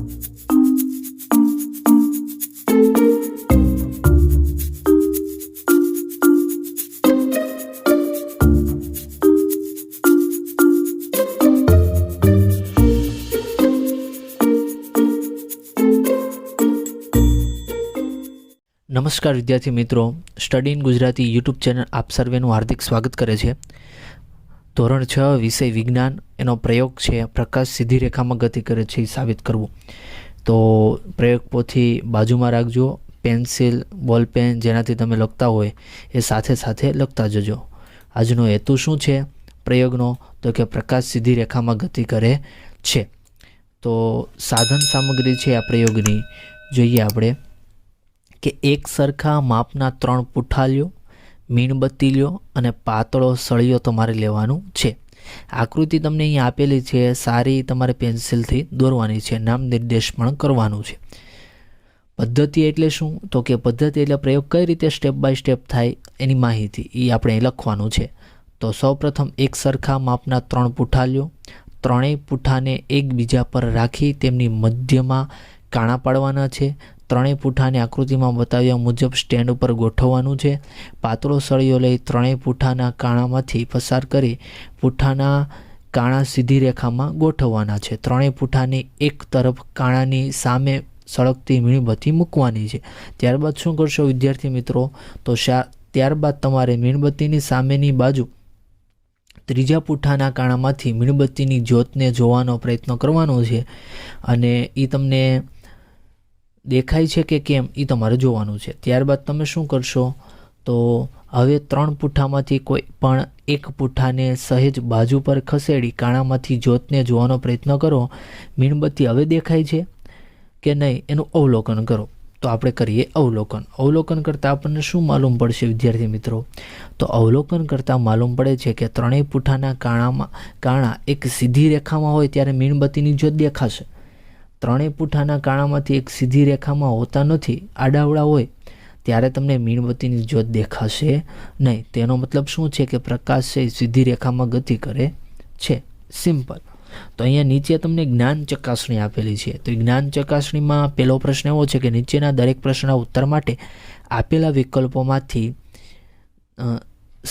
નમસ્કાર વિદ્યાર્થી મિત્રો, study in Gujarati YouTube channel આપ સર્વેનું હાર્દિક સ્વાગત કરે છે। ધોરણ 6 વિષય વિજ્ઞાન એનો પ્રયોગ છે પ્રકાશ સીધી રેખામાં ગતિ કરે છે એ સાબિત કરવું। તો પ્રયોગપોથી બાજુમાં રાખજો, પેન્સિલ બોલપેન જેનાથી તમે લખતા હોય એ સાથે સાથે લખતા જજો। આજનો હેતુ શું છે પ્રયોગનો? તો કે પ્રકાશ સીધી રેખામાં ગતિ કરે છે। તો સાધન સામગ્રી છે આ પ્રયોગની જોઈએ આપણે કે એક સરખા માપના 3 પૂઠા લ્યો, મીણબત્તી લ્યો અને પાતળો સળિયો તમારે લેવાનું છે। આકૃતિ તમને અહીં આપેલી છે, સારી તમારે પેન્સિલથી દોરવાની છે, નામ નિર્દેશ પણ કરવાનું છે। પદ્ધતિ એટલે શું? તો કે પદ્ધતિ એટલે પ્રયોગ કઈ રીતે સ્ટેપ બાય સ્ટેપ થાય એની માહિતી એ આપણે લખવાનું છે। તો સૌપ્રથમ એક સરખા માપના 3 પૂઠા લ્યો, ત્રણેય પૂઠાને એકબીજા પર રાખી તેમની મધ્યમાં કાણા પાડવાના છે। ત્રણેય પૂઠાને આકૃતિમાં બતાવ્યા મુજબ સ્ટેન્ડ ઉપર ગોઠવવાનું છે। પાતળો સળિયો લઈ ત્રણેય પૂઠાના કાણામાંથી પસાર કરી પૂઠાના કાણા સીધી રેખામાં ગોઠવવાના છે। ત્રણેય પૂઠાની એક તરફ કાણાની સામે સળગતી મીણબત્તી મૂકવાની છે। ત્યારબાદ શું કરશો વિદ્યાર્થી મિત્રો? તો ત્યારબાદ તમારે મીણબત્તીની સામેની બાજુ ત્રીજા પૂઠાના કાણામાંથી મીણબત્તીની જ્યોતને જોવાનો પ્રયત્ન કરવાનો છે અને એ તમને દેખાય છે કે કેમ એ તમારે જોવાનું છે। ત્યારબાદ તમે શું કરશો? તો હવે 3 પૂઠામાંથી કોઈ પણ એક પૂઠાને સહેજ બાજુ પર ખસેડી કાણામાંથી જ્યોતને જોવાનો પ્રયત્ન કરો। મીણબત્તી હવે દેખાય છે કે નહીં એનું અવલોકન કરો। તો આપણે કરીએ અવલોકન। અવલોકન કરતાં આપણને શું માલુમ પડશે વિદ્યાર્થી મિત્રો? તો અવલોકન કરતાં માલુમ પડે છે કે ત્રણેય પૂઠાના કાણા એક સીધી રેખામાં હોય ત્યારે મીણબત્તીની જ્યોત દેખાશે। ત્રણેય પૂઠાના કાણામાંથી એક સીધી રેખામાં હોતા નથી, આડાવડા હોય ત્યારે તમને મીણબત્તીની જ્યોત દેખાશે નહીં। તેનો મતલબ શું છે કે પ્રકાશ છે સીધી રેખામાં ગતિ કરે છે, સિમ્પલ। તો અહીંયા નીચે તમને જ્ઞાન ચકાસણી આપેલી છે। તો જ્ઞાન ચકાસણીમાં પહેલો પ્રશ્ન એવો છે કે નીચેના દરેક પ્રશ્નના ઉત્તર માટે આપેલા વિકલ્પોમાંથી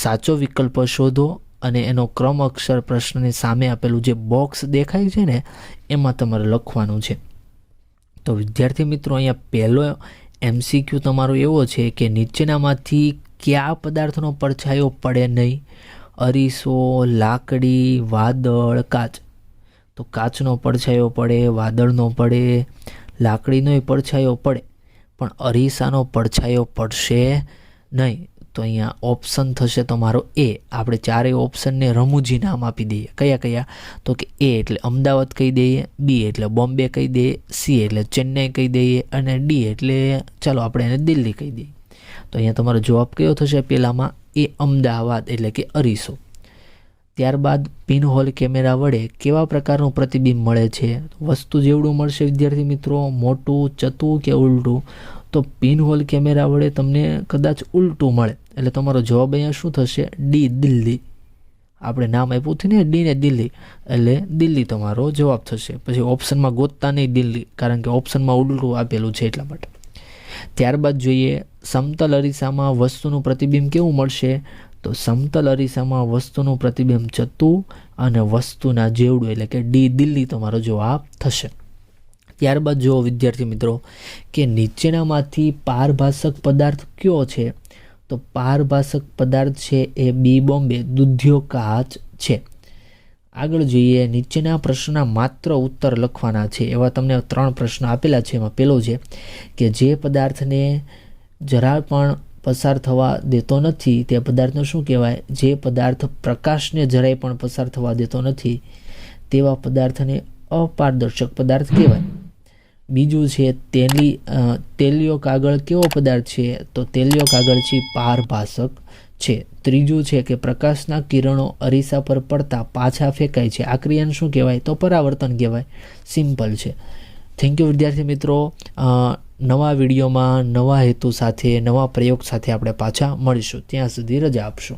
સાચો વિકલ્પ શોધો અને એનો ક્રમ અક્ષર પ્રશ્નની સામે આપેલું જે બોક્સ દેખાય છે ને એમાં તમારે લખવાનું છે। તો વિદ્યાર્થી મિત્રો અહીંયા પહેલો MCQ તમારો એવો છે કે નીચેનામાંથી કયા પદાર્થનો પડછાયો પડે નહીં? અરીસો, લાકડી, વાદળ, કાચ। તો કાચનો પડછાયો પડે, વાદળનો પડે, લાકડીનો પડછાયો પડે, પણ અરીસાનો પડછાયો પડશે નહીં। તો અહીંયા ઓપ્શન થશે તમારો એ। આપણે ચારેય ઓપ્શનને રમૂજી નામ આપી દઈએ। કયા કયા? તો કે એ એટલે અમદાવાદ કહી દઈએ, બી એટલે બોમ્બે કહી દઈએ, સી એટલે ચેન્નઈ કહી દઈએ અને ડી એટલે ચાલો આપણે એને દિલ્હી કહી દઈએ। તો અહીંયા તમારો જવાબ કયો થશે? પહેલામાં એ અમદાવાદ એટલે કે અરીસો। ત્યારબાદ પિનહોલ કેમેરા વડે કેવા પ્રકારનું પ્રતિબિંબ મળે છે? વસ્તુ જેવડું મળશે વિદ્યાર્થી મિત્રો, મોટું, ચતું કે ઉલટું? તો પિનહોલ કેમેરા વડે તમને કદાચ ઉલટું મળે એટલે તમારો જવાબ અહીંયા શું થશે? ડી દિલ્હી। આપણે નામ આપ્યું હતું ને ડી ને દિલ્હી, એટલે દિલ્હી તમારો જવાબ થશે। પછી ઓપ્શનમાં ગોતતા નહીં દિલ્હી, કારણ કે ઓપ્શનમાં ઉલટું આપેલું છે એટલા માટે। ત્યારબાદ જોઈએ સમતલ અરીસામાં વસ્તુનું પ્રતિબિંબ કેવું મળશે? તો સમતલ અરીસામાં વસ્તુનું પ્રતિબિંબ ચતું અને વસ્તુના જેવડું એટલે કે ડી દિલ્હી તમારો જવાબ થશે। ત્યારબાદ જુઓ વિદ્યાર્થી મિત્રો કે નીચેનામાંથી પારભાષક પદાર્થ કયો છે? તો પારભાષક પદાર્થ છે એ બી બોમ્બે દૂધિયો કાચ છે। આગળ જોઈએ નીચેના પ્રશ્નના માત્ર ઉત્તર લખવાના છે। એવા તમને 3 પ્રશ્ન આપેલા છે। એમાં પહેલો છે કે જે પદાર્થને જરા પણ પસાર થવા દેતો નથી તે પદાર્થને શું કહેવાય? જે પદાર્થ પ્રકાશને જરાય પણ પસાર થવા દેતો નથી તેવા પદાર્થને અપારદર્શક પદાર્થ કહેવાય। બીજું છે તેલિયો કાગળ કેવો પદાર્થ છે? તો તેલિયો કાગળ છે પારભાષક છે। ત્રીજું છે કે પ્રકાશના કિરણો અરીસા પર પડતા પાછા ફેંકાય છે, આ ક્રિયાને શું કહેવાય? તો પરાવર્તન કહેવાય, સિમ્પલ છે। થેન્ક યુ વિદ્યાર્થી મિત્રો। નવા વિડીયોમાં નવા હેતુ સાથે નવા પ્રયોગ સાથે આપણે પાછા મળીશું, ત્યાં સુધી રજા આપશો।